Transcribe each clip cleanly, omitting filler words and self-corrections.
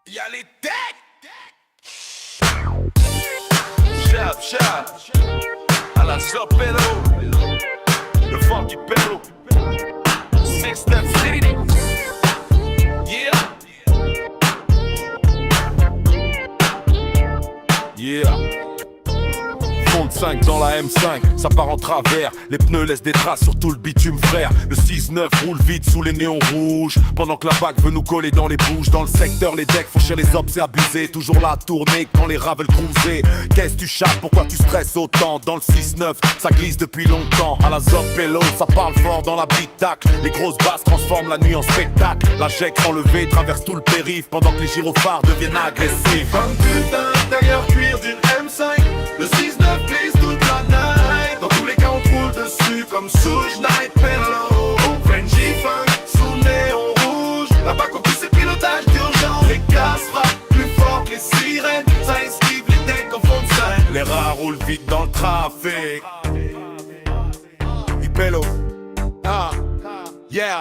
Y'a les decks. Chap, chap. À la Zopello. Le funky bello. 6-9 City. Yeah. Fonde 5 dans la M5, ça part en travers. Les pneus laissent des traces sur tout le bitume, frère. Le 6-9 roule vite sous les néons rouges, pendant que la bague veut nous coller dans les bouches. Dans le secteur, les decks font chier les obs, c'est abusé. Toujours là à tourner quand les rats veulent cruiser. Qu'est-ce tu chapes, pourquoi tu stresses autant? Dans le 6-9, ça glisse depuis longtemps. À la Zopello, ça parle fort dans la bitacle. Les grosses basses transforment la nuit en spectacle. La ject enlevée traverse tout le périph' pendant que les gyrophares deviennent agressifs. Comme putain d'intérieur cuir d'une M5, le 6-9 glisse toute la night. Dans tous les cas on roule dessus comme Souge Night Pello. Frenchie Funk sous néon rouge. Là-bas qu'on pousse c'est pilotage d'urgence. Les gaz frappent plus fort que les sirènes. Ça esquive les decks en fond de scène. Les rats roulent vite dans le trafic. Pello, yeah,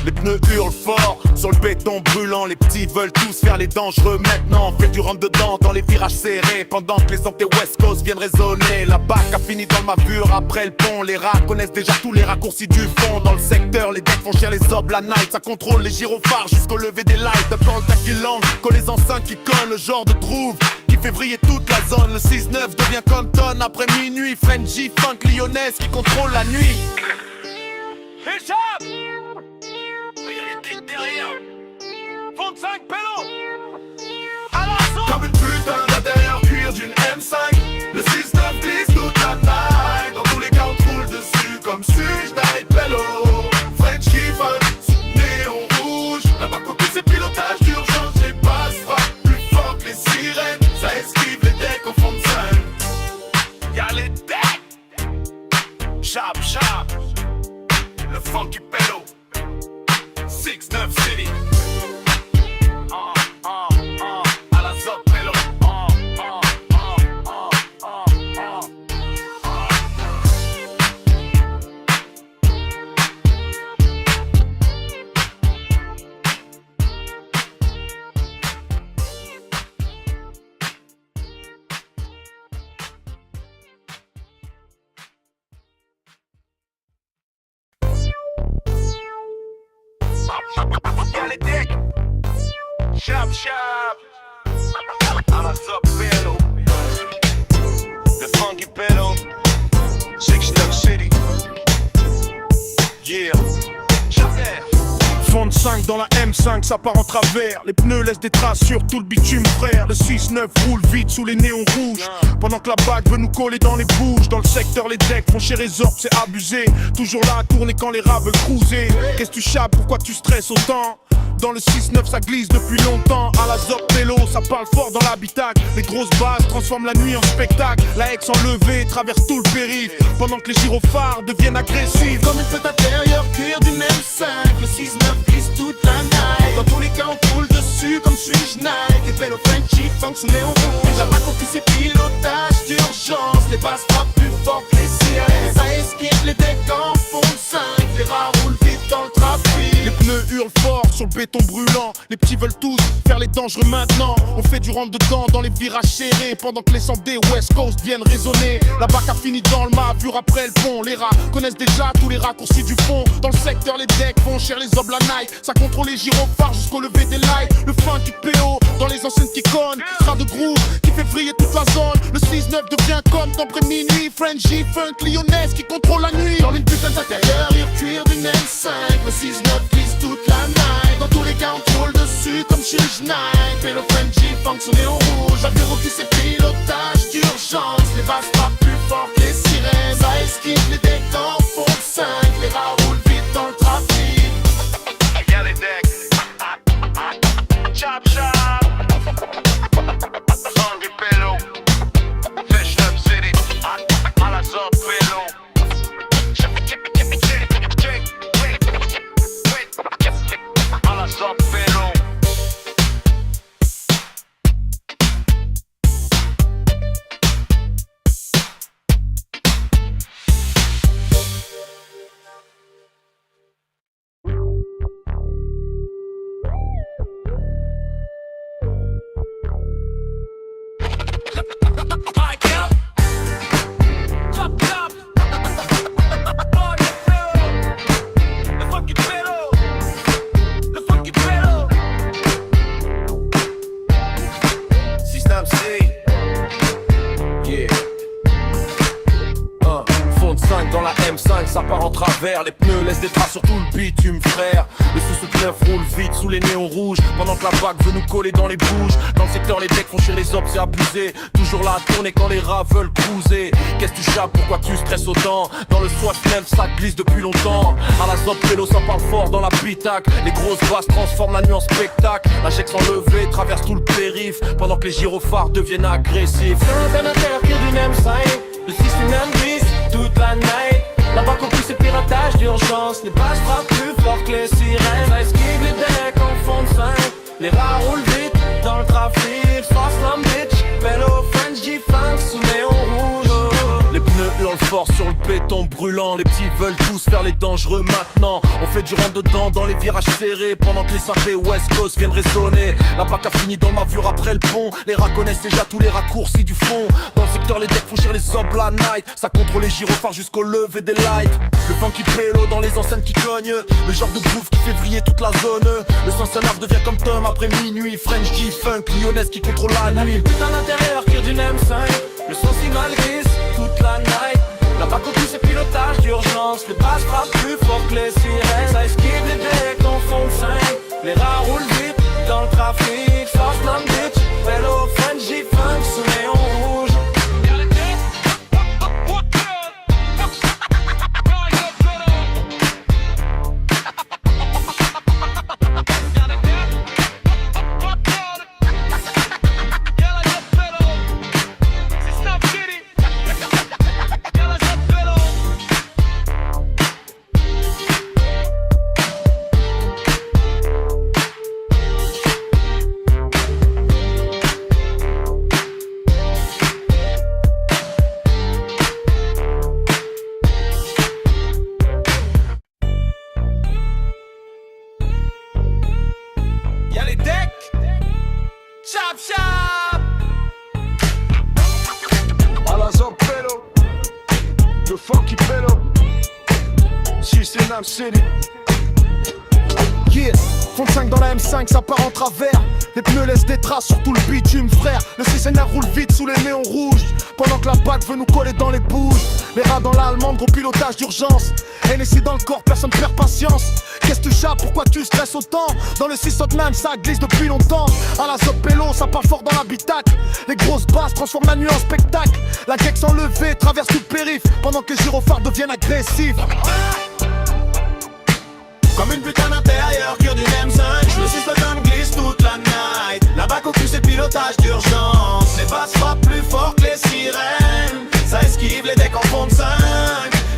les pneus hurlent fort sur le béton brûlant. Les petits veulent tous faire les dangereux maintenant. Fait du rentre dedans dans les virages serrés, pendant que les antés West Coast viennent résonner. La bac a fini dans ma mavure après le pont. Les rats connaissent déjà tous les raccourcis du fond. Dans le secteur, les decks font chier les obs la night. Ça contrôle les gyrophares jusqu'au lever des lights. Dans le tac qui langue, colle les enceintes qui collent. Le genre de trouve qui fait vriller toute la zone. Le 6-9 devient Compton après minuit. Frenchie Funk lyonnaise qui contrôle la nuit. Hip hop! Derrière. Fonde 5 Pello. À la zone. Comme une putain d'intérieur cuir d'une M5, le 6-9 glisse toute la night. Dans tous les cas on roule dessus comme Suge Night Pello. Frenchie Funk sous néon rouge. Là-bas qu'on pousse c'est pilotage d'urgence. Les basses frappent plus fort que les sirènes. Ça esquive les decks au fond de scène. Y'a les decks. Chap chap. Le funky Pello. 6-9 City. À la Zopello. Y'a les decks. Chap chap. À la Zopello. Le funky Pello. 6-9 City. Yeah. Fonde 5 dans la M5, ça part en travers. Les pneus laissent des traces sur tout le bitume, frère. Le 6-9 roule vite sous les néons rouges, pendant que la bague veut nous coller dans les bouches. Dans le secteur, les decks font chier les orbs, c'est abusé. Toujours là à tourner quand les rats veulent cruiser. Qu'est-ce que tu chapes, pourquoi tu stresses autant? Dans le 6-9 ça glisse depuis longtemps. À la Zopello ça parle fort dans l'habitacle. Les grosses basses transforment la nuit en spectacle. La ex enlevée traverse tout le périph', pendant que les gyrophares deviennent agressifs. Comme une pute intérieure cuir d'une M5, le 6-9 glisse toute la night. Dans tous les cas on roule dessus comme Suge Night. Les Pello Frenchie Funk sous néon rouge. La bac office c'est pilotage d'urgence. Les basses frappent plus fort que les sirènes. Ça esquive les decks en fond de 5. Les rats roulent vite dans le trafic. Les pneus hurlent fort sur le béton brûlant. Les petits veulent tous faire les dangereux maintenant. On fait du rentre dedans dans les virages serrés, pendant que les sandés West Coast viennent résonner. La bac a fini dans le mavure après le pont. Les rats connaissent déjà tous les raccourcis du fond. Dans le secteur les decks font chier les obs la night. Ça contrôle les gyrophares jusqu'au lever des lights. Le funky PO dans les enceintes qui connent. Train de groove qui fait vriller toute la zone. Le 6-9 devient comme après minuit. Frenchie Funk lyonnaise qui contrôle la nuit. Dans une putain d'intérieur, cuir d'une M5. Le 6-9 glisse toute la night. Dans tous les cas on roule dessus comme Suge Night. Pello Frenchie Funk sous néon rouge. La bureau qui c'est pilotage d'urgence. Les basses frappent plus fort que les sirènes. Ça esquive les decks en fond de 5. Les rats roulent vite dans le trafic. Y'a les decks. Chap chap. Funky Pello. 6-9 City. À la Zopello. À la Zopello. travers. Les pneus laissent des traces sur tout le bitume, frère. Le sous-neuf roule vite sous les néons rouges, pendant que la vague veut nous coller dans les bouges. Dans le secteur, les decks font chier les obs et abuser. Toujours là à tourner quand les rats veulent cruiser. Qu'est-ce que tu jappes, pourquoi tu stresses autant? Dans le SWAT même ça glisse depuis longtemps. À la zone pélo ça parle fort dans la bitac. Les grosses basses transforment la nuit en spectacle. La chèque sans lever traverse tout le périph', pendant que les gyrophares deviennent agressifs. C'est un intérieur d'une M5. Le système glisse toute la night. Là-bas qu'on pousse le piratage d'urgence. Les basses frappent plus fort que les sirènes. Ça esquive les decks en fond de scène. Les rats roulent vite dans le trafic. Fast Lam bitch, vélo French G-Funk sous néon rouge. Les pneus hurlent fort sur le béton brûlant. Les petits veulent tous faire les dangereux maintenant. On fait du rentre-dedans dans les virages serrés, pendant que les cinglés West Coast viennent résonner. La PAC a fini dans ma vue après le pont. Les rats connaissent déjà tous les raccourcis du fond. Dans le secteur les decks font chier les obs la night. Ça contrôle les gyrophares jusqu'au lever des lights. Le funky pélo dans les enseignes qui cognent. Le genre de groove qui fait vriller toute la zone. Le Saint-Sanard devient comme Tom après minuit. French G-Funk, lyonnaise qui contrôle la nuit. Putain l'intérieur tire d'une M5. Le son signal glisse toute la night. Là-bas qu'on pousse c'est pilotage d'urgence. Les basses frappent plus fort que les sirènes. Ça esquive les decks en fond de 5. Les rats roulent vite dans le trafic. Fast Lam bitch, vélo French G-Funk sous néon rouge. Y'a les decks, chap chap. À la zone pélo, le funky pélo, System City. Yeah, fond de 5 dans la M5, ça part en travers. Les pneus laissent des traces sur tout le bitume, frère. Le CCNR roule vite sous les néons rouges, pendant que la PAC veut nous coller dans les bouches. Les rats dans l'allemande, gros pilotage d'urgence. NSI dans le corps, personne perd patience. Qu'est-ce que tu jappes, pourquoi tu stresses autant? Dans le 6 même ça glisse depuis longtemps. À la zone pélo, ça part fort dans l'habitacle. Les grosses basses transforment la nuit en spectacle. La geek sans lever traverse tout le périph', pendant que les gyrophares deviennent agressifs. Comme une putain d'intérieur, cure d'une M5. Le système glisse toute la night. Là-bas qu'on pousse c'est pilotage d'urgence. Les basses frappent plus fort que les sirènes. Ça esquive les decks en fond de 5.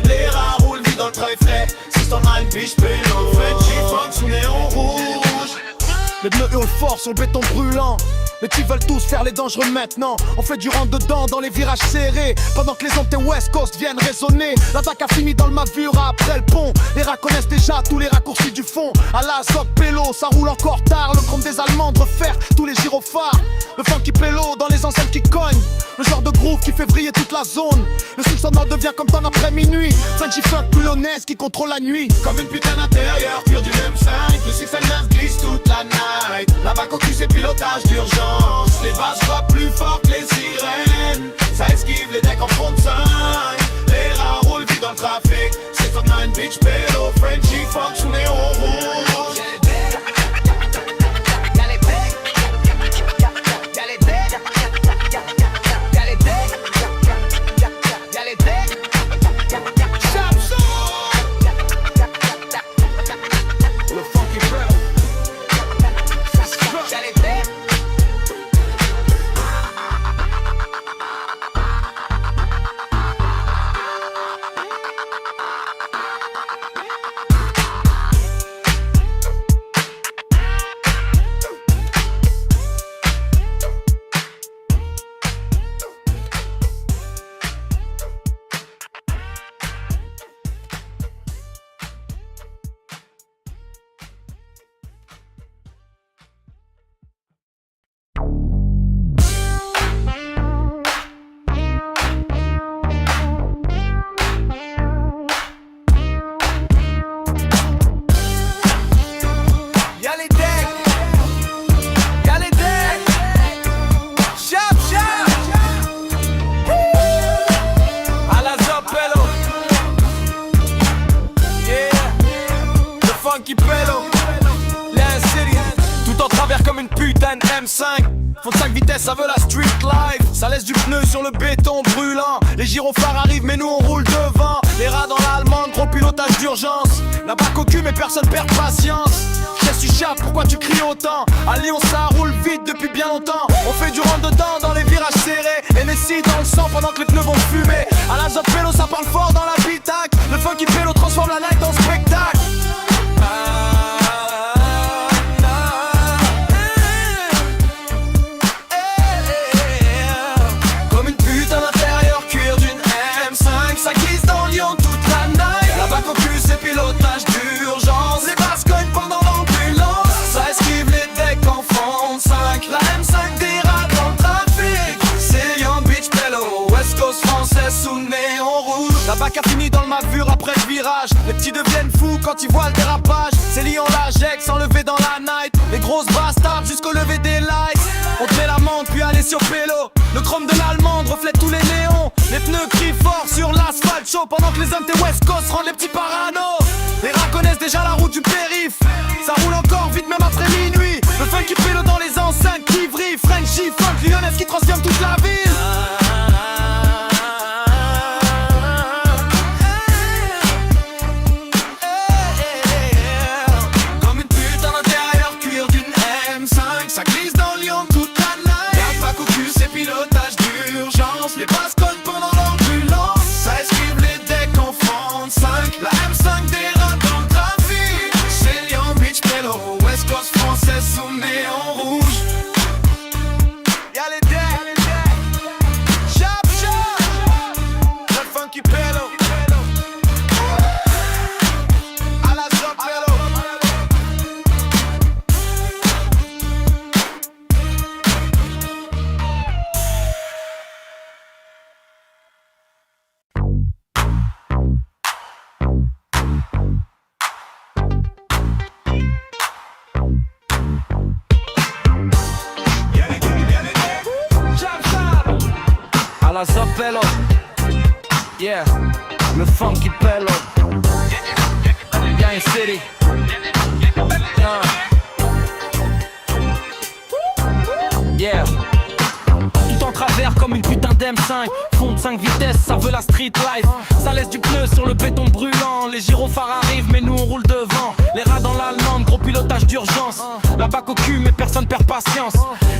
Les rats roulent vite dans le trail frais. 609 biche pélo, French G-Funk sous néon rouge. Les pneus hurlent fort sur le béton brûlant. Les petits veulent tous faire les dangereux maintenant. On fait du rentre-dedans dans les virages serrés, pendant que les ondes des West Coast viennent résonner. L'attaque a fini dans le Mavura après le pont. Les rats connaissent déjà tous les raccourcis du fond. À la zop pélo, ça roule encore tard. Le chrome des Allemands de refaire tous les gyrophares. Le funky pélo dans les enseignes qui cognent. Le genre de groove qui fait vriller toute la zone. Le son sonore devient comme dans l'après minuit. 5 G-Funk plus lyonnaise qui contrôle la nuit. Comme une putain d'intérieur, pure du M5. Le 609 glisse toute la night. Là-bas qu'on pousse c'est pilotage d'urgence. Les basses frappent plus fort que les sirènes. Ça esquive les decks en fond de 5. Les rats roulent vite dans le trafic. 609 bitch pélo, French G-Funk sous néon rouge. une putain de M5. Font de 5 vitesses, ça veut la street life. Ça laisse du pneu sur le béton brûlant. Les gyrophares arrivent mais nous on roule devant. Les rats dans l'allemande, gros pilotage d'urgence. La bac au cul mais personne perd patience. Qu'est-ce que tu chapes, pourquoi tu cries autant? À Lyon ça roule vite depuis bien longtemps. On fait du rentre-dedans dans les virages serrés. NSI dans le sang pendant que les pneus vont fumer. À la Zop Pélo ça parle fort dans la bitac. Le funky pélo transforme la night en spectacle. Comme une pute à l'intérieur, cuir d'une M5. Ça glisse dans Lyon toute la night. La bac au cul c'est pilotage d'urgence. Les basses cognent pendant l'ambulance. Ça esquive les decks en fond de 5. La M5 dérape dans le trafic. C'est Lyon Beach Pélo, West Coast française sous néon rouge. La bac a fini dans le mavure après le virage. Les petits deviennent fous quand ils voient le dérapage. C'est Lyon la GEC s'enlever dans la night. Les grosses basses tapent jusqu'au lever des lights. On te met l'amende puis aller sur pélo. Le chrome de l'allemande reflète tous les néons. Les pneus crient fort sur l'asphalte chaud. Pendant que les hommes des West Coast rendent les petits parano. Les rats connaissent déjà la route du périph'. Ça roule encore vite même après minuit. Le funky pélo dans les enceintes qui vrille. Frenchy, funk, lyonnaise qui transforme toute la ville. Comme une pute à l'intérieur, cuir d'une M5. Ça glisse dans Lyon toute la night. La bac au cul c'est pilotage d'urgence. Les basses cognent pendant l'ambulance. Ça esquive les decks en fond de 5. La M5 dérape dans le trafic. C'est Lyon Beach Pélo, West Coast française sous néon rouge. Y'a les decks, chap chap. Le funky pélo. À la Zop Pélo. À la Zop Pélo. Yeah, le funky pélo. Gang City. Yeah. Tout en travers comme une putain d'M5. Fond de 5 vitesses, ça veut la street life. Ça laisse du pneu sur le béton brûlant. Les gyrophares arrivent mais nous on roule devant. Les rats dans l'allemande, gros pilotage d'urgence. La bac au cul mais personne perd patience.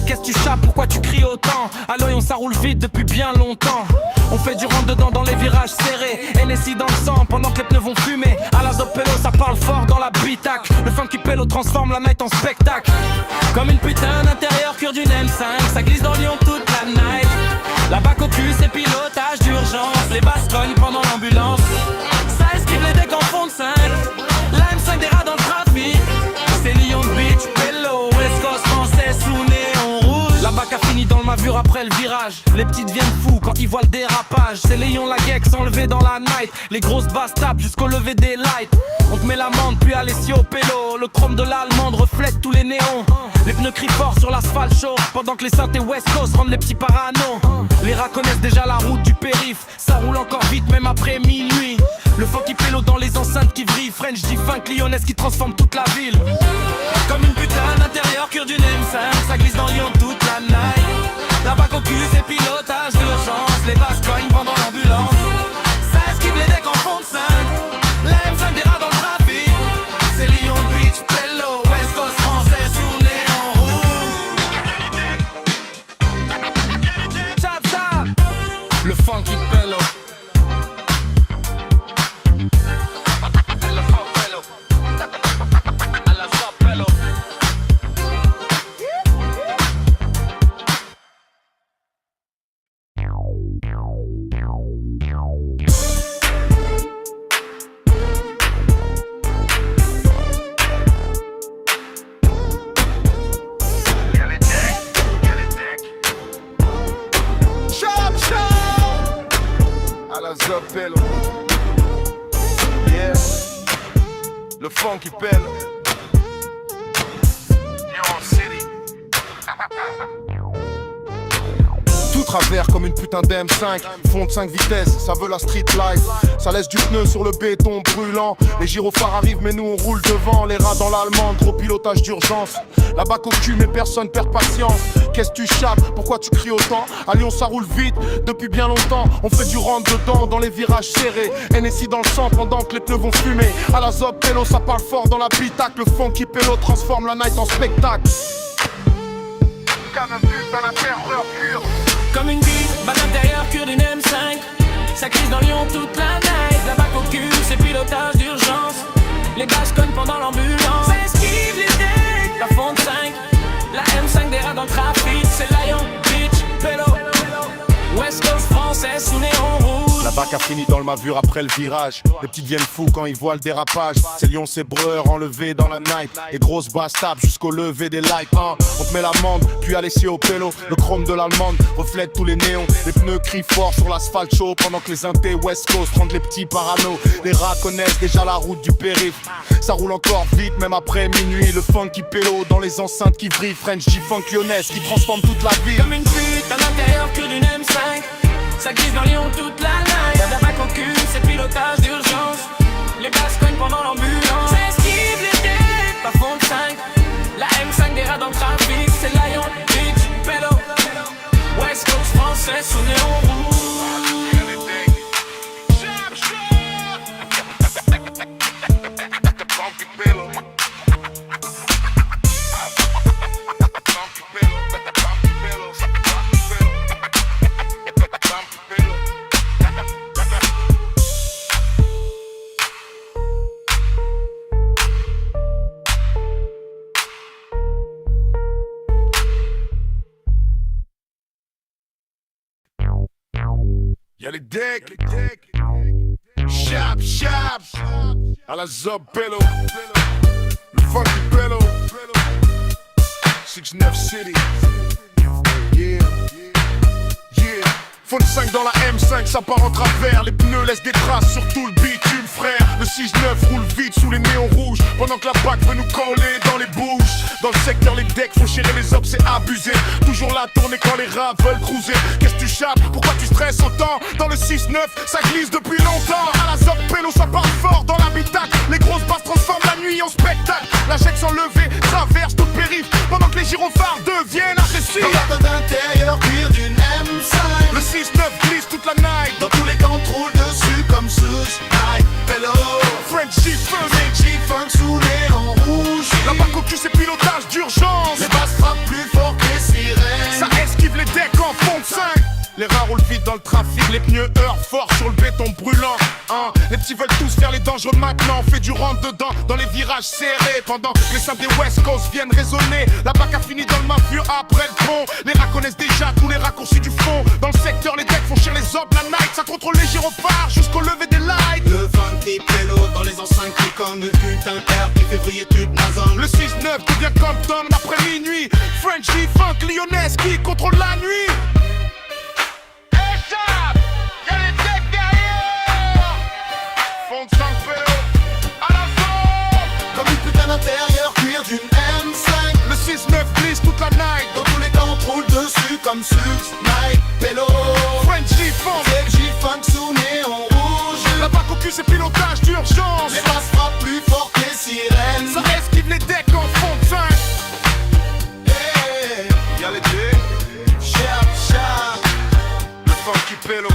Qu'est-ce que tu chapes, pourquoi tu cries autant? À l'œil on ça roule vite depuis bien longtemps. On fait du rentre-dedans dans les virages serrés. NSI dans le sang pendant que les pneus vont fumer. À la Zop Pélo ça parle fort dans la bitac. Le funky pélo transforme la night en spectacle. Comme une putain d'intérieur, cuir d'une M5. Ça glisse dans Lyon toute la night. La bac au cul c'est pilotage d'urgence. Les basses cognent pendant l'ambulance. Ça esquive les decks en fond de 5. La M5 dérape dans le trafic. C'est Lyon Beach Pélo, West Coast française sous néon rouge. La bac a fini dans le mavure après le virage. Les petits deviennent fous quand ils voient le dérapage. C'est Léon la GEC s'enlever dans la night. Les grosses basses tapent jusqu'au lever des lights. On te met l'amende puis Alessio Pélo. Le chrome de l'allemande reflète tous les néons. Les pneus crient fort sur l'asphalte chaud. Pendant que les synthés West Coast rendent les petits parano. Les rats connaissent déjà la route du périph'. Ça roule encore vite même après minuit. Le funky pélo dans les enceintes qui vrillent. French funk lyonnaise qui transforme toute la ville. Comme une putain à l'intérieur, cure d'une M5. Ça glisse dans Lyon toute la night. La bac au cul c'est pilotage d'urgence. Les basses cognent pendant l'ambulance. Ça esquive les decks en fond de 5. La M5 dérape dans le trafic. C'est Lyon Beach Pélo, West Coast français sous néon rouge. Chap chap. Le funky pélo. Zop Pélo. Yeah. Le funky pélo. Lyon City. Tout travers comme une putain d'M5. Fond de 5 vitesses, ça veut la street life. Ça laisse du pneu sur le béton brûlant. Les gyrophares arrivent mais nous on roule devant. Les rats dans l'allemande, gros pilotage d'urgence. La bac au cul mais personne perd patience. Qu'est-ce que tu chapes, pourquoi tu cries autant? À Lyon ça roule vite, depuis bien longtemps. On fait du rentre dedans dans les virages serrés. NSI dans le sang pendant que les pneus vont fumer. À la Zob Pélo ça parle fort dans l'habitacle. Le funky Pélo transforme la night en spectacle. Comme une bille, balle intérieure, cure d'une M5. Ça glisse dans Lyon toute la night. La bac au cul, c'est pilotage d'urgence. Les basses cognent pendant l'ambulance. Ça esquive les decks, la fonte 5. La M5 dérape dans le trafic. C'est Lion, Beach, Pélo. West Coast français sous néon rouge. La bac a fini dans le mavure après le virage. Les petites viennent fous quand ils voient le dérapage. C'est Lyon, c'est Breur enlevé dans la night. Et grosse basse table jusqu'au lever des lights, hein. On te met l'amende, puis à l'essieu au pélo. Le chrome de l'allemande reflète tous les néons. Les pneus crient fort sur l'asphalte chaud. Pendant que les intés West Coast rendent les petits parano. Les rats connaissent déjà la route du périph'. Ça roule encore vite même après minuit. Le funky pélo dans les enceintes qui vrillent. French G-Funk lyonnaise qui transforme toute la ville. Comme une pute à l'intérieur que d'une M5. Ça glisse dans Lyon toute la night. Y'a de la bac au cul, c'est pilotage d'urgence. Les basses cognent pendant l'ambulance. Ça esquive les decks, pas fond de 5. La M5 dérape dans le trafic. C'est Lion, Beach, Pélo. West Coast français sous néon rouge. Y'a les decks, chap, chap, à la Zob Pélo, le funky Pélo, 6-9 City, yeah, yeah. Fond 5 dans la M5, ça part en travers. Les pneus laissent des traces sur tout le bitume, frère. Le 6-9 roule vite sous les néons rouges, pendant que la BAC veut nous coller dans les bouches. Dans le secteur, les decks font chérir les obs, c'est abusé. Toujours la tournée quand les rats veulent cruiser. Qu'est-ce que tu chapes, pourquoi tu stresses autant? Dans le 6-9, ça glisse depuis longtemps. À la Zob Pélo, ça part fort dans l'habitacle. Les grosses basses transforment la nuit en spectacle. La jette sans lever traverse toute périph', pendant que les gyrophares deviennent agressifs. Dans la tête intérieure, cuir d'une M5. Le 6-9 glisse toute la night. Dans tous les camps, roule dessus comme Sus, Night, Pélo. French G-Funk, G-Funk sous néon rouge. la bac au cul c'est pilotage d'urgence. Les basses frappent plus fort que les sirènes. Ça esquive les decks en fond de 5. Les rats roulent vite dans le trafic, les pneus heurtent fort sur le béton brûlant, hein. Les petits veulent tous faire les dangereux maintenant. On fait du rentre dedans dans les virages serrés. Pendant que les saints des West Coast viennent résonner. La BAC a fini dans le mafure après le pont. Les rats connaissent déjà tous les raccourcis du fond. Dans le secteur les decks font chier les obs la night. Ça contrôle les gyrophares jusqu'au lever des lights. Le funky Pélo dans les enceintes qui comme le putain d'air qui février toute ma zone. Le 6-9 devient Compton après minuit. French G-Funk lyonnaise qui contrôle la nuit. Y'a les decks derrière. Fond de 5 Pélo à la zone. Comme une putain d'intérieur, cuir d'une M5. Le 6-9 glisse toute la night. Dans tous les camps, on roule dessus comme Sus, Night, Pélo. French G-Funk, C'est G-Funk sous néon rouge. la bac au cul c'est pilotage d'urgence. Les basses frappent plus fort que les sirènes. Ça esquive les decks en fond de 5. Hey, Y'a les decks, sharp, sharp. le funky Pélo.